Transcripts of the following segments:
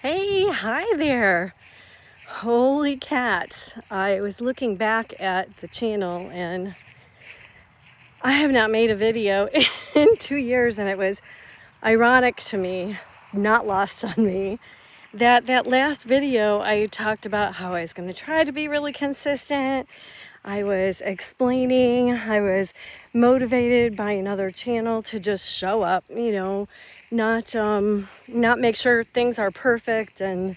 Hey, hi there. Holy cats. I was looking back at the channel and I have not made a video in 2 years, and it was ironic to me, not lost on me, that last video I talked about how I was going to try to be really consistent. I was explaining, I was motivated by another channel to just show up, not make sure things are perfect and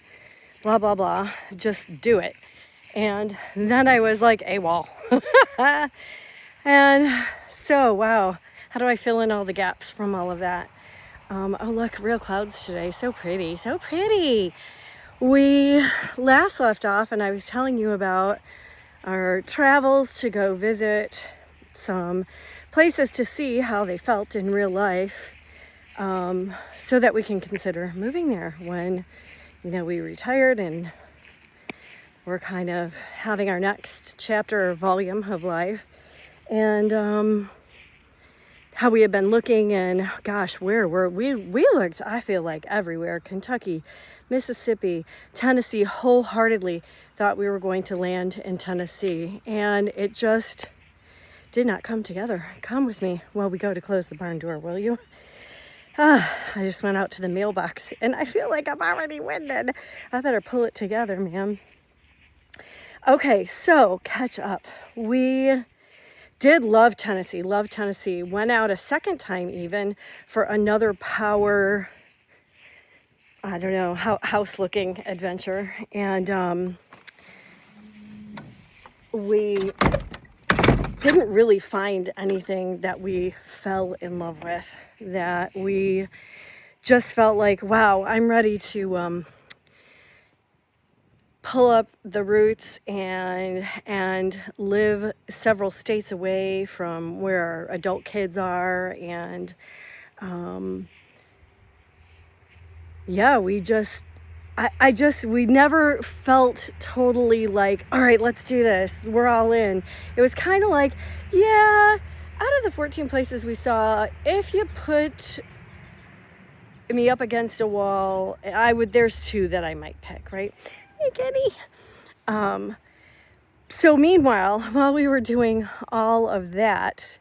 blah blah blah, just do it. And then I was like AWOL. And so wow, how do I fill in all the gaps from all of that? Oh look, real clouds today, so pretty, so pretty. We last left off and I was telling you about our travels to go visit some places to see how they felt in real life, so that we can consider moving there when we retired and we're kind of having our next chapter or volume of life. And how we have been looking, and gosh, where were we looked, I feel like, everywhere. Kentucky, Mississippi, Tennessee. Wholeheartedly thought we were going to land in Tennessee, and it just did not come together. Come with me while we go to close the barn door, will you? I just went out to the mailbox and I feel like I'm already winded. I better pull it together, man. Okay, so catch up. We did love Tennessee, went out a second time even for another power, I don't know, house looking adventure. And we didn't really find anything that we fell in love with, that we just felt like, wow, I'm ready to pull up the roots and live several states away from where our adult kids are. And yeah, we never felt totally like, all right, let's do this, we're all in. It was kind of like, yeah, out of the 14 places we saw, if you put me up against a wall, there's two that I might pick, right? Hey, Kenny. So meanwhile, while we were doing all of that,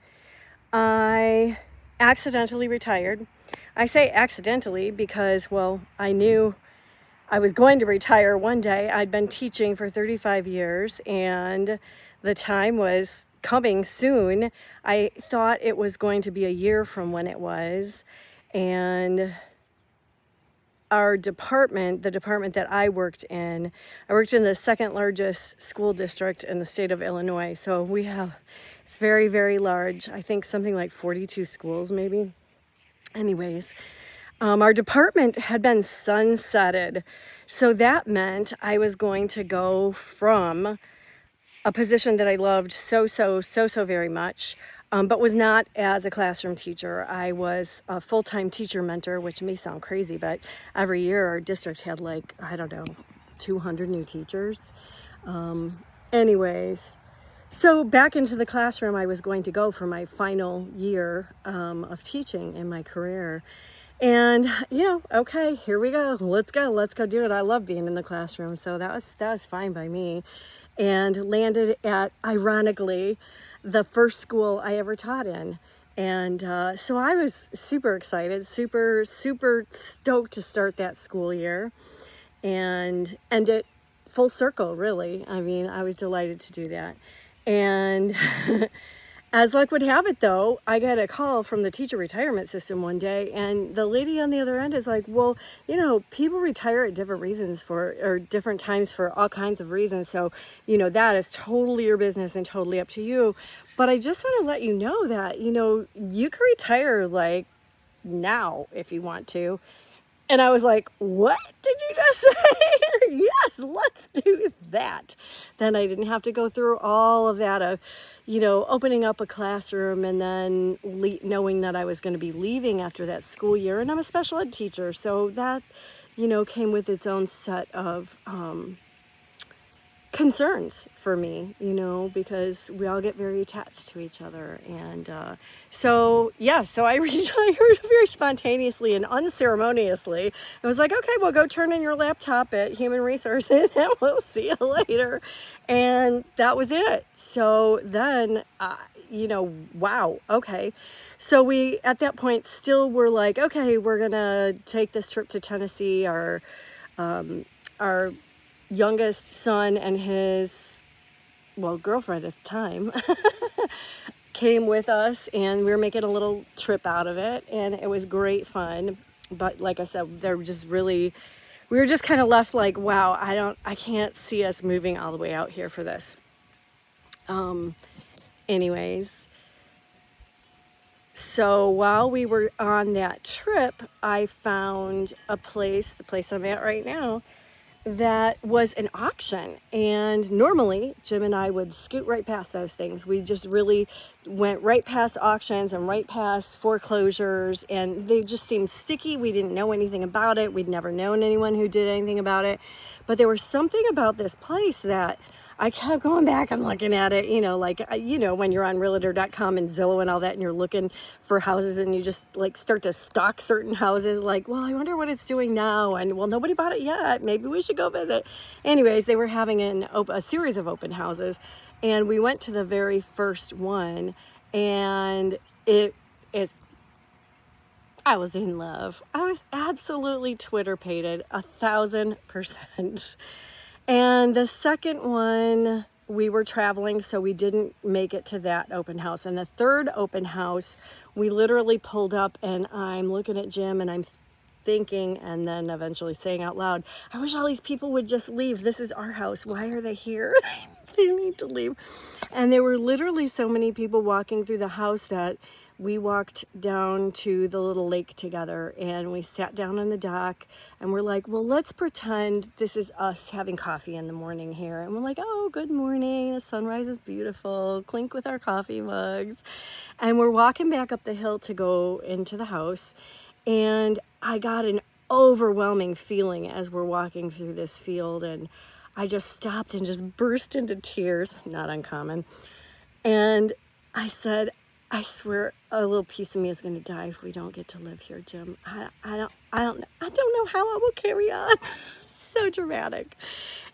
I accidentally retired. I say accidentally because, well, I knew I was going to retire one day. I'd been teaching for 35 years and the time was coming soon. I thought it was going to be a year from when it was. And our department, the department that I worked in the second largest school district in the state of Illinois. So it's very, very large. I think something like 42 schools maybe. Anyways, our department had been sunsetted. So that meant I was going to go from a position that I loved so very much, but was not as a classroom teacher. I was a full-time teacher mentor, which may sound crazy, but every year our district had 200 new teachers. Anyways, so back into the classroom I was going to go for my final year of teaching in my career. And okay, here we go. Let's go do it. I love being in the classroom, so that was fine by me. And landed at, ironically, the first school I ever taught in. And so I was super excited, super stoked to start that school year and end it full circle, really. I mean, I was delighted to do that. And as luck would have it, though, I got a call from the teacher retirement system one day, and the lady on the other end is like, well, people retire at different reasons or different times for all kinds of reasons. So, that is totally your business and totally up to you. But I just want to let you know that, you can retire like now if you want to. And I was like, what did you just say? Yes, let's do that. Then I didn't have to go through all of that of, opening up a classroom and then knowing that I was going to be leaving after that school year. And I'm a special ed teacher, so that, came with its own set of concerns for me, you know, because we all get very attached to each other. And so I retired very spontaneously and unceremoniously. I was like, okay, well, go turn in your laptop at Human Resources and we'll see you later. And that was it. So then, you know, wow, okay. So we, at that point, still were like, okay, we're going to take this trip to Tennessee. Our youngest son and his, well, girlfriend at the time came with us, and we were making a little trip out of it, and it was great fun. But like I said, they're just really, we were just kind of left like, wow, I can't see us moving all the way out here for this. Anyways, so while we were on that trip, I found a place, the place I'm at right now, that was an auction. And normally Jim and I would scoot right past those things. We just really went right past auctions and right past foreclosures, and they just seemed sticky. We didn't know anything about it. We'd never known anyone who did anything about it. But there was something about this place that I kept going back and looking at it, you know, like, you know, when you're on realtor.com and Zillow and all that, and you're looking for houses and you just like start to stalk certain houses, like, well, I wonder what it's doing now. And well, nobody bought it yet. Maybe we should go visit. Anyways, they were having a series of open houses, and we went to the very first one, and I was in love. I was absolutely Twitter-pated 1,000%. And the second one, we were traveling, so we didn't make it to that open house. And the third open house, we literally pulled up, and I'm looking at Jim and I'm thinking, and then eventually saying out loud, I wish all these people would just leave. This is our house. Why are they here? They need to leave. And there were literally so many people walking through the house that we walked down to the little lake together, and we sat down on the dock, and we're like, well, let's pretend this is us having coffee in the morning here. And we're like, oh, good morning. The sunrise is beautiful. Clink with our coffee mugs. And we're walking back up the hill to go into the house. And I got an overwhelming feeling as we're walking through this field, and I just stopped and just burst into tears, not uncommon. And I said, I swear a little piece of me is going to die if we don't get to live here, Jim. I don't know how I will carry on. So dramatic.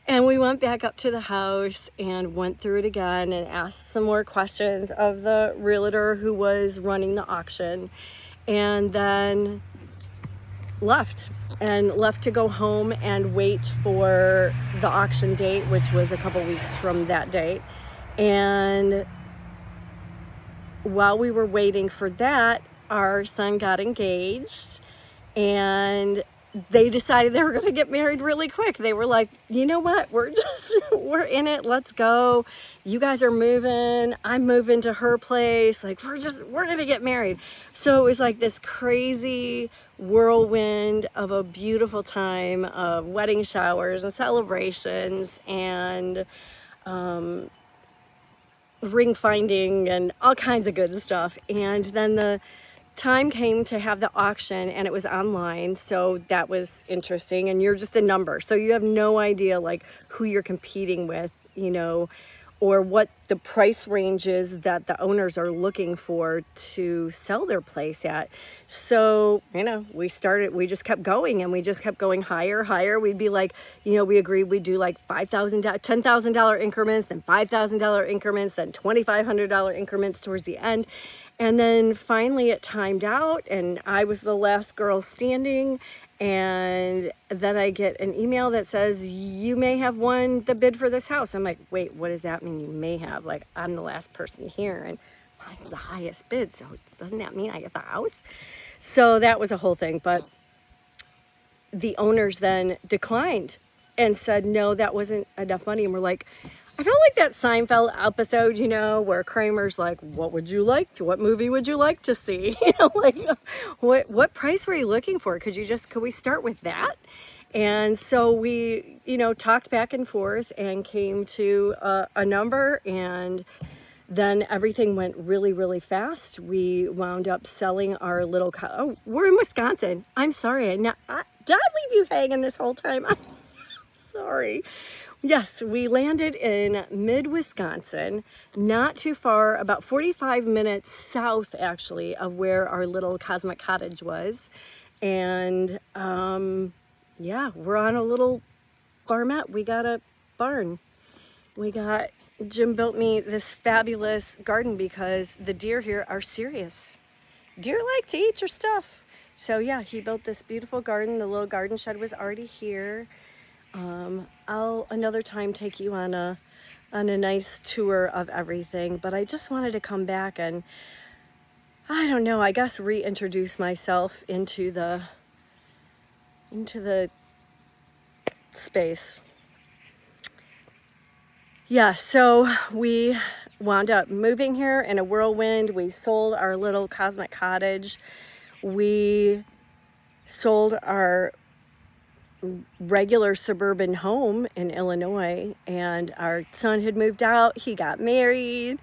And we went back up to the house and went through it again and asked some more questions of the realtor who was running the auction, and then left to go home and wait for the auction date, which was a couple weeks from that date. And while we were waiting for that, our son got engaged, and they decided they were going to get married really quick. They were like, you know what, we're in it, let's go. You guys are moving, I'm moving to her place, like we're going to get married. So it was like this crazy whirlwind of a beautiful time of wedding showers and celebrations and ring finding and all kinds of good stuff. And then the time came to have the auction, and it was online, so that was interesting. And you're just a number, so you have no idea like who you're competing with, you know, or what the price range is that the owners are looking for to sell their place at. So, you know, we just kept going, and we just kept going higher. We'd be like, you know, we agreed we'd do like $5,000, $10,000 increments, then $5,000 increments, then $2,500 increments towards the end. And then finally it timed out, and I was the last girl standing. And then I get an email that says, you may have won the bid for this house. I'm like, wait, what does that mean, you may have? Like, I'm the last person here, and mine's the highest bid, so doesn't that mean I get the house? So that was a whole thing. But the owners then declined and said, no, that wasn't enough money. And we're like, I felt like that Seinfeld episode, you know, where Kramer's like, what movie would you like to see? You know, like, what price were you looking for? Could we start with that? And so we, you know, talked back and forth and came to a number, and then everything went really, really fast. We wound up selling our little, we're in Wisconsin. I'm sorry. Did I leave you hanging this whole time? I'm sorry. Yes, we landed in mid-Wisconsin, not too far, about 45 minutes south actually of where our little Cosmic Cottage was. And yeah, we're on a little farmette. We got a barn. Jim built me this fabulous garden because the deer here are serious. Deer like to eat your stuff. So yeah, he built this beautiful garden. The little garden shed was already here. I'll another time take you on a nice tour of everything, but I just wanted to come back and, I don't know, I guess reintroduce myself into the space. Yeah, so we wound up moving here in a whirlwind. We sold our little Cosmic Cottage. We sold our regular suburban home in Illinois, and our son had moved out. He got married,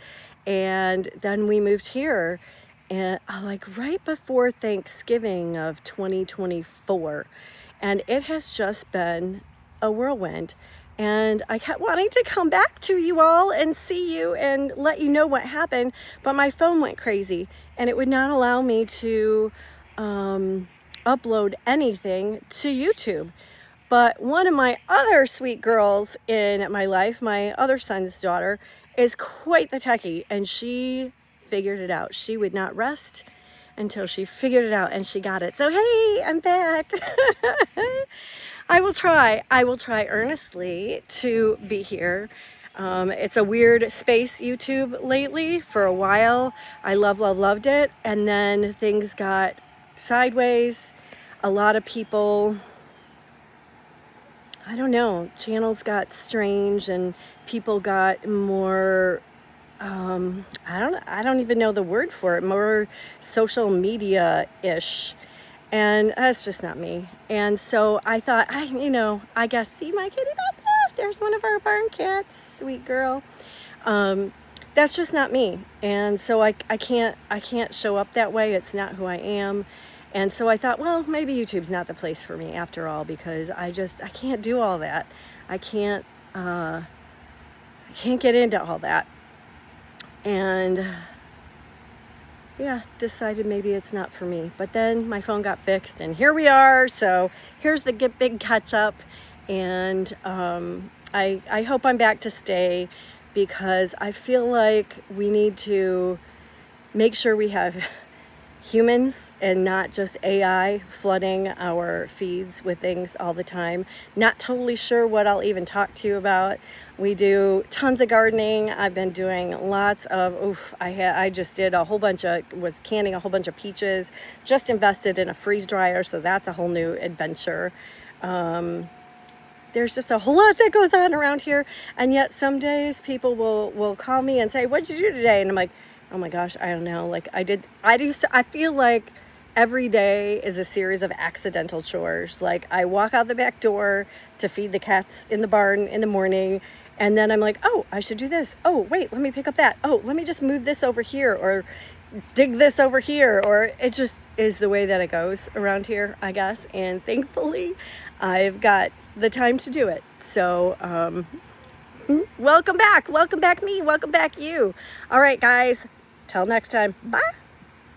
and then we moved here, and like right before Thanksgiving of 2024, and it has just been a whirlwind. And I kept wanting to come back to you all and see you and let you know what happened, but my phone went crazy and it would not allow me to upload anything to YouTube. But one of my other sweet girls in my life, my other son's daughter, is quite the techie, and she figured it out. She would not rest until she figured it out, and she got it. So hey, I'm back. I will try earnestly to be here. It's a weird space, YouTube, lately. For a while, I loved it, and then things got sideways. A lot of people, I don't know, channels got strange and people got more, I don't even know the word for it, more social media-ish. And that's just not me. And so I thought, I guess, see my kitty back there? There's one of our barn cats, sweet girl. That's just not me. And so I can't show up that way. It's not who I am. And so I thought, well, maybe YouTube's not the place for me after all, because I can't do all that. I can't get into all that. And yeah, decided maybe it's not for me. But then my phone got fixed and here we are. So here's the big catch up. And I hope I'm back to stay, because I feel like we need to make sure we have humans and not just AI flooding our feeds with things all the time. Not totally sure what I'll even talk to you about. We do tons of gardening. I've been doing lots of, I just did was canning a whole bunch of peaches, just invested in a freeze dryer, so that's a whole new adventure. There's just a whole lot that goes on around here, and yet some days people will call me and say, what'd you do today? And I'm like, oh my gosh, I don't know. Like I feel like every day is a series of accidental chores. Like I walk out the back door to feed the cats in the barn in the morning, and then I'm like, oh, I should do this. Oh, wait, let me pick up that. Oh, let me just move this over here, or dig this over here, or it just is the way that it goes around here, I guess. And thankfully, I've got the time to do it. So, welcome back me, welcome back you. All right, guys, till next time, bye.